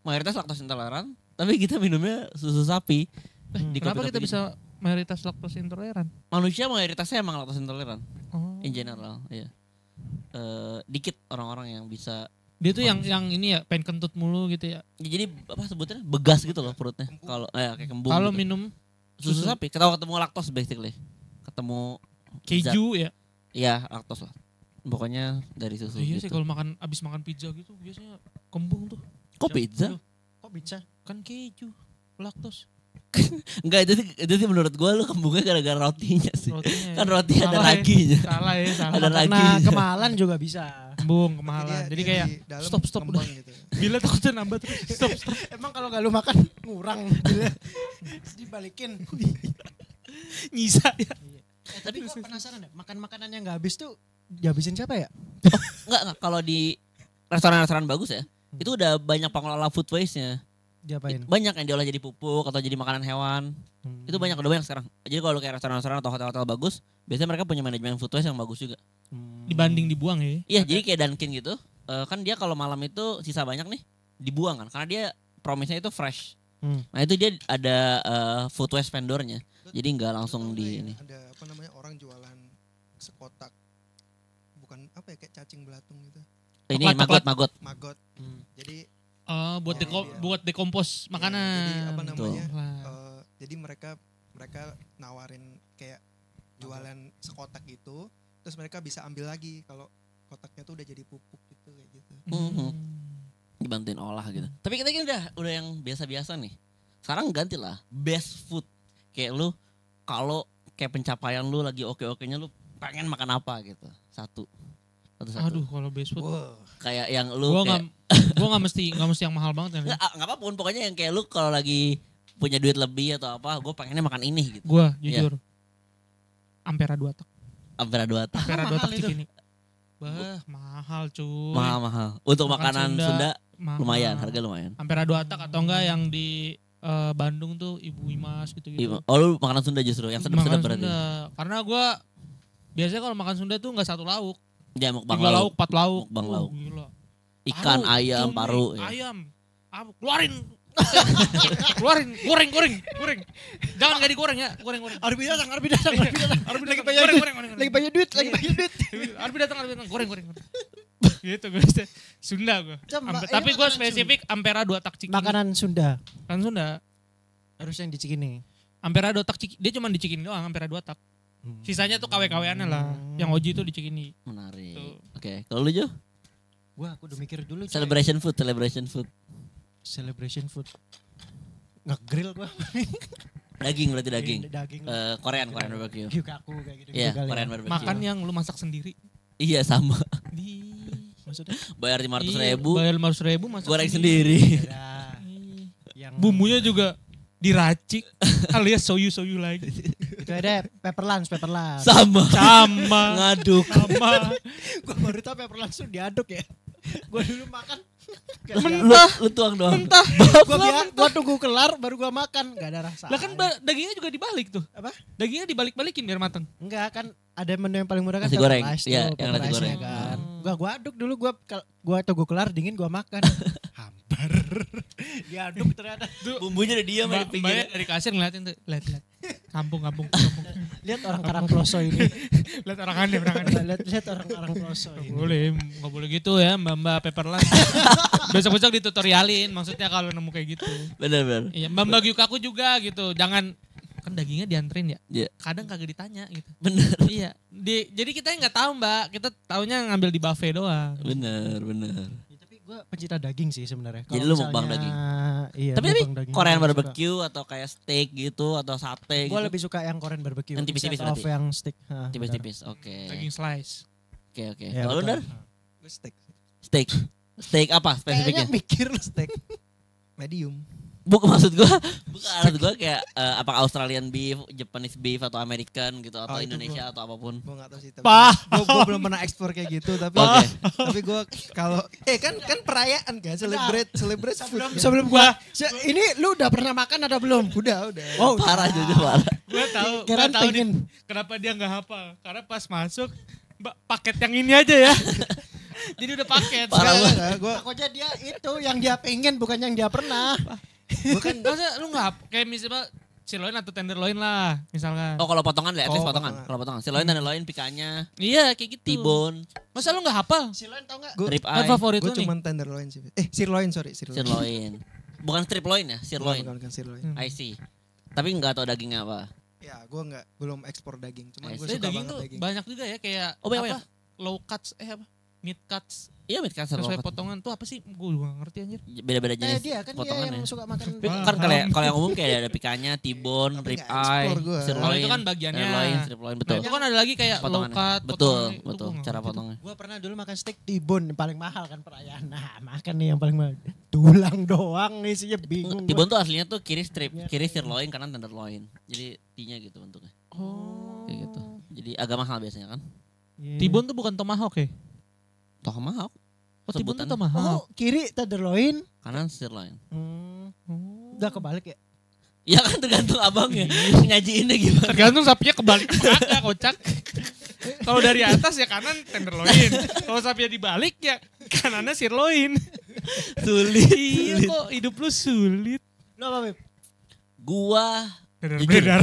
mayoritas laktos intoleran, tapi kita minumnya susu sapi. Di Kenapa kopi-kopi kita bisa mayoritas laktos intoleran? Manusia mayoritasnya emang laktos intoleran Oh. in general, iya. Dikit orang-orang yang bisa. Dia tuh yang ini ya pengen kentut mulu gitu ya. Ya, jadi apa sebutnya begas gitu loh perutnya. Kalau kayak kembung. Kalau gitu. minum Susu sapi, ketemu laktos basically. Ketemu keju ya. Iya, laktos lah. Pokoknya dari susu Iya sih gitu. kalau abis makan pizza gitu biasanya kembung tuh. Kok pizza? Kok bisa? Kan keju, laktos. Enggak, itu sih menurut gua lu kembungnya gara-gara rotinya sih. Rotinya. Kan roti ada Salah ya. raginya. Salah ya, salah. Ada Karena lagi. kemahalan juga bisa. Kembung, kemahalan. Jadi Dia kayak di dalam stop udah. ngembang gitu. Bila takutnya nambah terus. Stop. Emang kalau gak lu makan ngurang gila. Dibalikin. Nyisa ya. Tapi gue penasaran deh, makan makanan yang gak habis tuh dihabisin siapa ya? Enggak, kalau di restoran-restoran bagus ya, itu udah banyak pengelola food waste-nya. Diapain? Banyak yang diolah jadi pupuk atau jadi makanan hewan. Itu banyak, udah banyak sekarang. Jadi kalau kayak restoran-restoran atau hotel-hotel bagus, biasanya mereka punya manajemen food waste yang bagus juga. Dibanding dibuang ya. Iya, jadi kayak Dunkin gitu, kan dia kalau malam itu sisa banyak nih, dibuang kan. Karena dia promise-nya itu fresh. Nah itu dia ada food waste vendornya. Jadi nggak langsung Lu tau di nggak ya, ini. ada apa namanya orang jualan sekotak. Bukan apa ya kayak cacing belatung gitu. Ini Coklat. magot. Maggot. Jadi Buat buat dekompos makanan. jadi apa namanya? Wah. Jadi mereka nawarin kayak jualan sekotak gitu, terus mereka bisa ambil lagi kalau kotaknya tuh udah jadi pupuk gitu kayak gitu. Dibantuin olah gitu. Tapi kita kan udah yang biasa-biasa nih. Sekarang ganti lah, best food. Kayak lu kalau kayak pencapaian lu lagi oke-okenya lu pengen makan apa gitu. Satu. Aduh kalau best food. Wow. Kayak yang lu Gua nggak mesti yang mahal banget ya. nggak apapun, pokoknya yang kayak lu kalau lagi punya duit lebih atau apa, gue pengennya makan ini gitu. Gua jujur. Ampera 2 tak. Ampera 2 tak. Ampera 2 mahal tak itu. Cikini. Bah, mahal cuy. Mahal. Untuk Makan makanan Sunda, Sunda mahal. lumayan, harga lumayan. Ampera 2 tak atau enggak yang di Bandung tuh Ibu Imas gitu-gitu. Oh lu makanan Sunda justru, yang sedap-sedap Makan berarti. Sunda. Karena gua biasanya kalau makan Sunda tuh enggak satu lauk. Ya mukbang 3 lauk, lauk. 4 lauk. Mukbang lauk. Gila. Ikan, ayam, cumi, paru. Ya. Ayam. Keluarin. Keluarin, goreng. Jangan gak digoreng ya, goreng. Arbi datang. Lagi bayar duit. Lagi bayar duit. Arbi datang, goreng. Gitu gue. Sunda gue. Tapi gue spesifik Ampera 2 tak Cikini. Makanan Sunda. Kan Sunda. Harus yang di Cikini. Ampera 2 tak Cikini. Dia cuma di Cikini doang, Ampera 2 tak. Sisanya tuh KW-KW-annya lah. Yang Oji tuh di Cikini. Menarik. Tuh. Oke, kalau lu Jo? Wah, aku udah mikir dulu. coy. Celebration food. Celebration food. Nge-grill gua. Daging berarti daging. Daging. Korean barbecue. Gyukaku kayak gitu. Iya, kali ya. Korean barbecue. Makan yang lu masak sendiri. Iya sama. Maksudnya? Bayar 500 Iya, ribu, bayar 500.000 masak goreng sendiri. Ada yang Bumbunya juga diracik alias soyu lagi. itu ada pepper lunch. Sama. Sama. Ngaduk. Sama. Gua baru tau pepper lunch tuh diaduk ya. Gua dulu makan. Gak Lu tuang doang. Mentah. Gua tunggu kelar baru gua makan. Gak ada rasa. Lah kan dagingnya juga dibalik tuh. Apa? Dagingnya dibalik-balikin biar matang. Enggak kan ada menu yang paling murah kan Nasi pepper goreng. rice Iya, tuh, yang pepper nasi rice-nya goreng. kan. Gua aduk dulu gua tunggu kelar dingin gua makan. Hambar. Diaduk ternyata. Bumbunya udah diam di Mbaknya pinggirnya. dari kasir ngeliatin tuh. Lihat. Kampung. Lihat orang Karangploso ini. Lihat orang aneh. Lihat orang Karangploso ini. Nggak boleh gitu ya Mbak Pepper Lunch. Besok-besok ditutorialin maksudnya kalau nemu kayak gitu. Bener. Iya, Mbak Gyukaku juga gitu. Jangan kan dagingnya dianterin ya. Iya. Kadang kagak ditanya gitu. Bener. Iya. Jadi kita nggak tahu Mbak. Kita taunya ngambil di buffet doang. Bener. Ya, tapi gue pecinta daging sih sebenarnya. Jadi Kalau lu misalnya- mukbang daging? Iya. Tapi mukbang daging Korean gua suka. barbecue atau kayak steak gitu atau sate Gue gitu. lebih suka yang Korean barbecue. Yang tipis-tipis instead of berarti? yang stick. Tipis-tipis. Oke. Daging slice. Oke. Ya, Kalau lu betul. Dar? Gue steak. Steak apa Kayaknya spesifiknya? mikir Steak medium. Maksud gua kayak apa Australian beef, Japanese beef atau American gitu atau Oh, itu Indonesia atau apapun. Gue gak tau sih. Tapi Pah. gue belum pernah ekspor kayak gitu. Tapi Oke. tapi gue kalau kan perayaan kan, celebrate food. sebelum gua ini lu udah pernah makan atau belum? Udah. Oh, Parah juga parah. Gue tahu. Kirain Gua tahu pengen. kenapa dia nggak hafal. Karena pas masuk paket yang ini aja ya. Jadi udah paket. Parah banget. Gue Takutnya dia itu yang dia pengen bukan yang dia pernah. Bukan. Masa lu nggak kayak misalnya sirloin atau tenderloin lah misalkan. Oh kalau potongan at least Oh, potongan. potongan. Kalau potongan. Sirloin dan loin pikanya, Iya kayak gitu. tibon, Masa lu nggak hafal? Siloin tau gak? rib Kan eye, favorit gue lu nih. cuman tenderloin sih. Sirloin sorry. sirloin. Bukan strip loin ya, sirloin. Bukan sirloin. I see. Tapi nggak tahu dagingnya apa. Ya gue belum ekspor daging. Cuman gue Tapi suka daging banget tuh daging. banyak juga ya kayak Oh, banyak, apa? Low cuts apa? Mid cuts. Iya mid cut Sesuai potongan tuh apa sih? Gue juga nggak ngerti anjir. Beda-beda jenis Dia kan dia potongannya. yang suka makan. Tapi kan kalau yang umum kayak ada pikanya, tibon, Tapi rib nggak eye, explore gua. sirloin. Kalau itu kan bagiannya. Tenderloin, strip loin, betul. Nah, itu kan ada lagi kayak low Potongannya. cut. Betul, potongannya. Itu betul. gua nggak Cara ngerti tuh. potongnya. Gue pernah dulu makan steak tibon paling mahal kan perayaan. Nah makan nih yang paling mahal. Tulang doang nih sih bingung. Tibon tuh aslinya tuh kiri strip, kiri sirloin, kanan tenderloin. Jadi T-nya gitu bentuknya. Oh. Kayak gitu. Jadi agak mahal biasanya kan. Tibon tuh bukan tomahawk ya? Tomahawk, Oh Tibon tuh Sebutan. tomahawk. Oh kiri tenderloin. kanan sirloin. Oh. Udah kebalik ya. Ya kan tergantung abangnya nyajiinnya gimana. Tergantung sapinya kebalik apa kagak kocak. Kalau dari atas ya kanan tenderloin. Kalau sapinya dibalik ya kanannya sirloin. Sulit. Iya kok hidup lu sulit. Lo apa Beb? Gua Beredar.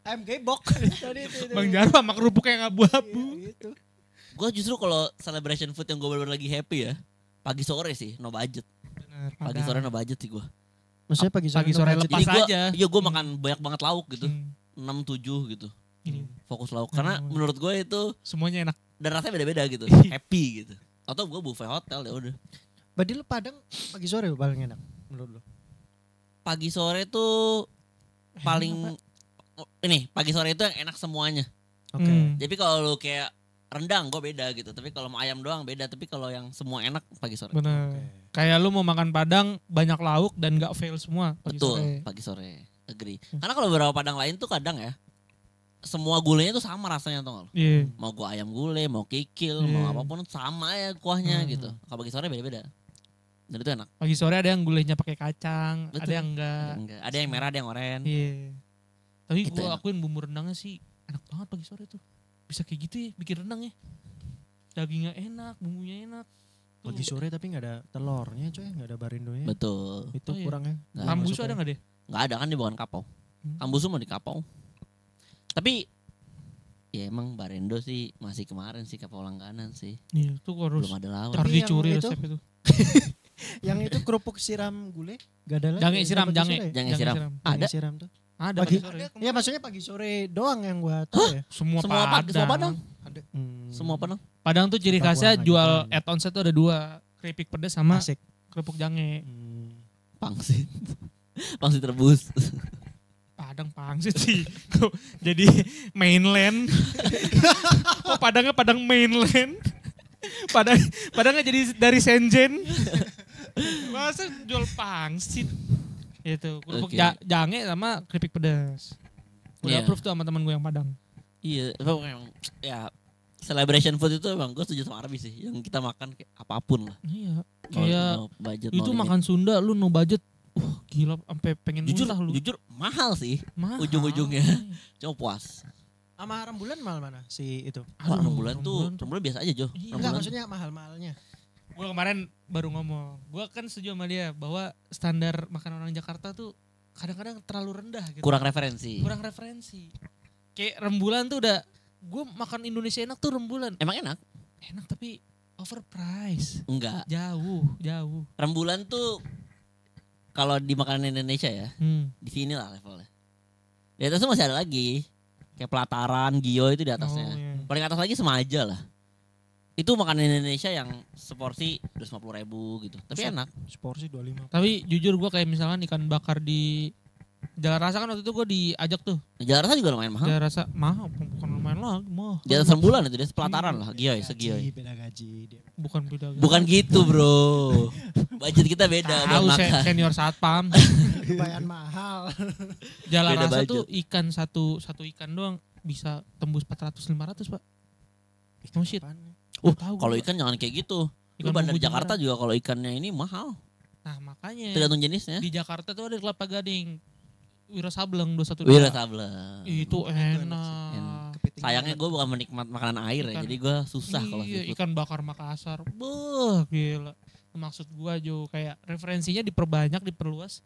Ayam gebok. Tadi itu. Bang Jarwo sama kerupuk yang abu-abu. Gitu. Gua justru kalau celebration food yang gue bener-bener lagi happy ya, pagi sore sih, no budget. Bener, Pagi sore no budget sih gua. Maksudnya pagi sore. Pagi sore no budget. lepas. Jadi gua, aja. iya gua makan banyak banget lauk gitu, Hmm. 6-7 gitu. Ini, Fokus lauk. Karena Hmm. menurut gue itu, semuanya enak. dan rasanya beda-beda gitu, happy gitu. Atau gue buffet hotel ya udah. Berarti lu Padang pagi sore paling enak menurut lu? Pagi sore tuh paling, ini pagi sore itu yang enak semuanya. Oke. Jadi kalau lu kayak rendang gue beda gitu. Tapi kalau mau ayam doang beda. Tapi kalau yang semua enak pagi sore. Bener. Kayak lu mau makan Padang banyak lauk dan gak fail semua. Pagi Betul, sore. pagi sore. Agree. Karena kalau beberapa padang lain tuh kadang ya, semua gulenya tuh sama rasanya tau gak lu? Iya. Mau gua ayam gulai, mau kikil, Iya. mau apapun sama ya kuahnya Hmm. gitu. Kalau pagi sore beda-beda. Dan itu enak. Pagi sore ada yang gulainya pakai kacang, Betul. ada yang enggak. Enggak. Ada yang merah, ada yang oranye. Iya. Tapi Itu gue enak. akuin bumbu rendangnya sih enak banget pagi sore tuh. Bisa kayak gitu ya bikin rendang ya. Dagingnya enak, bumbunya enak. Tuh, Pagi sore tapi nggak ada telurnya coy, nggak ada barindonya. Betul. Itu Oh iya. kurangnya. Nggak Rambusu Masuk ada ya. gak deh? Enggak ada kan dia bukan kapau. Hmm. Kambusu mau di kapau. Tapi ya emang Barendo sih masih kemarin sih kapau langganan sih. Iya, tuh harus Belum ada lawan. harus Tapi yang dicuri itu- resep itu. Yang itu kerupuk siram gulai gak ada lagi. Jangan siram, Pagi jangan. sore ya? Jangan siram. Jangan Ada. siram tuh. Ada Pagi- pagi sore. Iya maksudnya pagi sore doang yang gua tahu ya. Semua, Semua Padang. semua Padang. Semua Padang. Padang tuh ciri Apa khasnya gua nggak jual tahu. add-on set tuh ada 2. Keripik pedas sama Asik. kerupuk jange. Pangsit. Pangsit rebus. Padang pangsit sih. Kok jadi mainland. Kok Padangnya Padang mainland. Padangnya jadi dari Shenzhen. Masa jual pangsit. Itu kerupuk Oke. jange sama keripik pedas. Udah Iya. approve tuh sama teman gue yang Padang. Iya, emang ya celebration food itu emang gue setuju sama Arbi sih. Yang kita makan kayak apapun lah. Iya. Mau- Kayak mau budget, itu mau limit. makan Sunda lu no budget. Gila sampai pengen jujur, muntah lu. jujur mahal sih. Mahal. ujung-ujungnya. Cuma puas. Sama rembulan mahal mana si itu? Wah, Aduh, rembulan tuh, rembulan rembulan biasa aja Jo. Iya. Enggak Rembulan. maksudnya mahal-mahalnya. Gue kemarin baru ngomong, gue kan setuju sama dia bahwa standar makan orang Jakarta tuh kadang-kadang terlalu rendah gitu. Kurang referensi. Kurang referensi. Kayak rembulan tuh udah, gue makan Indonesia enak tuh rembulan. Emang enak? Enak tapi overpriced. Enggak. Jauh. Rembulan tuh kalau di makanan Indonesia ya, di sini lah levelnya. Di atas tuh masih ada lagi. Kayak pelataran, Gio itu di atasnya. Oh, iya. Paling atas lagi Semaja lah. Itu makanan Indonesia yang seporsi 250.000 gitu. Tapi Buset. enak. Seporsi 25. Tapi jujur gue kayak misalkan ikan bakar di Jalan Rasa kan waktu itu gue diajak tuh. Jalan Rasa juga lumayan mahal. Jalan Rasa mahal, bukan lumayan lah, mahal. Di atas rembulan itu dia pelataran lah, Gioy, Segioy. Beda gaji dia. Bukan beda. Bukan gitu bro. Budget kita beda buat Tahu makan. senior satpam. Lumayan mahal. Jalan Beda Rasa budget. tuh ikan satu ikan doang bisa tembus 400-500 pak. No shit. Tahu Kalau gua. ikan jangan kayak gitu. Lu Ikan bandar bumbu Jakarta jemuran. juga kalau ikannya ini mahal. Nah makanya Tergantung jenisnya. di Jakarta tuh ada Kelapa Gading. Wira Sableng 212. Wira Sableng. Itu enak enak. Kepiting Sayangnya gue bukan menikmat makanan air ya, Ikan. jadi gue susah kalau Iya, seafood. ikan bakar Makassar. Beuh, gila. Maksud gua Jo kayak referensinya diperbanyak, diperluas.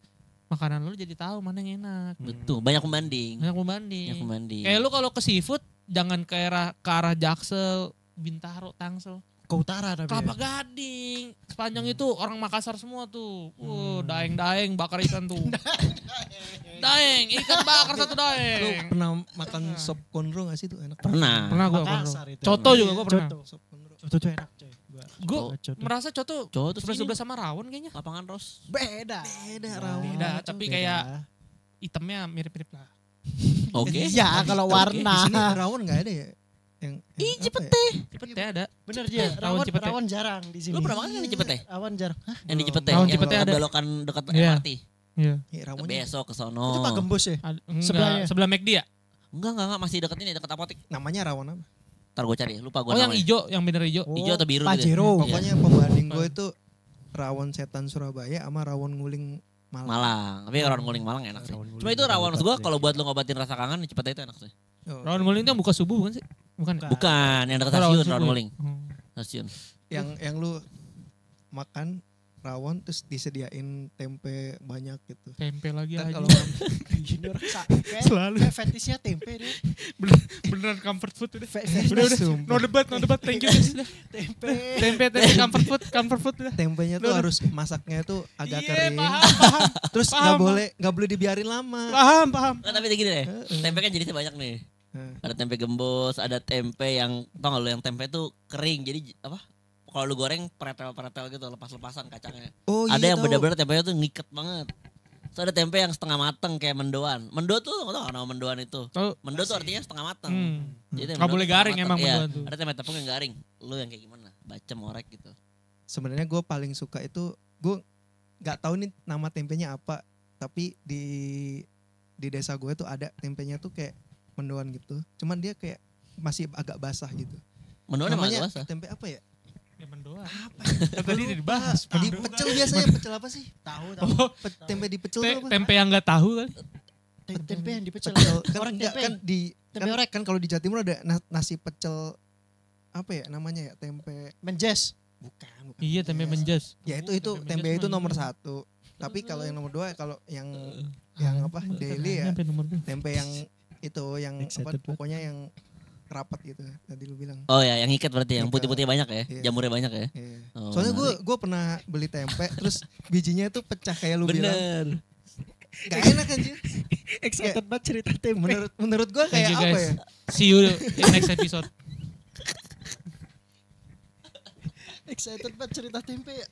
Makanan lu jadi tahu mana yang enak. Betul, banyak pembanding. Banyak pembanding. Banyak pembanding. Kayak lu kalau ke seafood jangan ke arah Jaksel, Bintaro, Tangsel. Ke utara tapi. Kelapa Gading. Sepanjang itu orang Makassar semua tuh. Daeng-daeng bakar ikan tuh. Daeng, ikan bakar satu Lu daeng. pernah makan sop konro gak sih tuh enak? Pernah. Pernah gua. Makassar itu. Coto juga gua pernah. Coto. Sop konro. Coto tuh enak coy. Gua Coto. merasa Coto Cowok tuh sebelah sama rawon kayaknya. lapangan Ros. Beda. Beda rawon. Beda, tapi Beda. kayak itemnya mirip-mirip lah. Oke. Iya kalau Di warna. sini rawon gak ada ya? Yang Cipete. Cipete ada. Bener dia. Rawon Rawon Cipete. rawon jarang di sini. Lu pernah makan kan di Cipete? Rawon jarang. Hah? Yang di Cipete, Rawon yang Cipete ada. belokan dekat Iya. MRT. Iya. Ya, rawon Besok ke sono. Itu Pak Gembus ya? Enggak, Sebelahnya. sebelah McD ya? Enggak, masih dekat ini, dekat apotek. namanya rawon apa? Ntar gue cari, lupa gue Oh yang hijau, yang bener hijau. Hijau atau biru gitu ya? Pajero. Iya. Pokoknya pembanding gue itu rawon setan Surabaya sama rawon nguling Malang. Malang. Tapi rawon nguling Malang enak sih. Rawon nguling Cuma itu rawon Malang gue enak kalau buat lu ngobatin rasa kangen di Cipete itu enak sih. Oh, Rawon nguling itu yang buka subuh bukan sih? Bukan. ya? Bukan, yang dekat Oh, stasiun subuh rawon ya? nguling. Hmm. Stasiun. yang lu makan rawon terus disediain tempe banyak gitu. Tempe lagi Kan aja. kalau Ini orang Selalu. kayak fetisnya tempe dia. Beneran comfort food udah. Fetish Udah. Sumpah. No debat, thank you guys. Udah. tempe. Tempe, comfort food udah. tempenya tuh Udah. harus masaknya tuh agak Iya, kering. paham. Terus Paham. nggak boleh dibiarin lama. Paham. Nah, tapi gini deh, tempe kan jenisnya banyak nih. Ada tempe gembus, ada tempe yang tau gak lu yang tempe tuh kering. Jadi apa? Kalau lu goreng pretel-pretel gitu, lepas-lepasan kacangnya. Oh Ada yang tahu. benar-benar tempenya tuh ngiket banget. Terus ada tempe yang setengah mateng kayak mendoan. Mendo tuh gak tau nama mendoan itu. Tahu. Mendo tuh artinya setengah mateng. Jadi Nggak boleh garing emang Iya, mendoan tuh. ada tempe tepung yang garing. Lu yang kayak gimana? Bacem orek gitu. Sebenarnya gue paling suka itu gue nggak tahu nih nama tempenya apa, tapi di desa gue tuh ada tempenya tuh kayak mendoan gitu. Cuman dia kayak masih agak basah gitu. Mendoan emang Namanya agak basah. tempe apa ya? Ya mendoan. Apa? Tadi dibahas. Di pecel biasanya pecel apa sih? Tahu. Oh, Tempe di pecel tuh apa? tempe yang nggak tahu kali. Tempe yang dipecel. Pecel kan Orang enggak tempe. kan di Tempe kan, orek. kan kalau di Jawa Timur ada nasi pecel apa ya namanya ya tempe Menjes. bukan Iya tempe menjas. ya itu tempe menjas itu mah nomor iya. 1 tapi kalau yang nomor 2 kalau yang apa Bukan, daily ya sampai nomor 2. tempe yang itu yang apa Excited banget. pokoknya yang rapat gitu tadi lu bilang. Oh ya, yang ikat berarti yang Ikat. putih-putih banyak ya, Iya. jamurnya banyak ya. Iya. Oh, Soalnya menarik. gue pernah beli tempe terus bijinya tuh pecah kayak lu bilang. Bener. Gak enak anjir. Excited banget cerita tempe. Menurut gue Thank kayak you apa guys. ya? See you in next episode. Excited banget cerita tempe ya.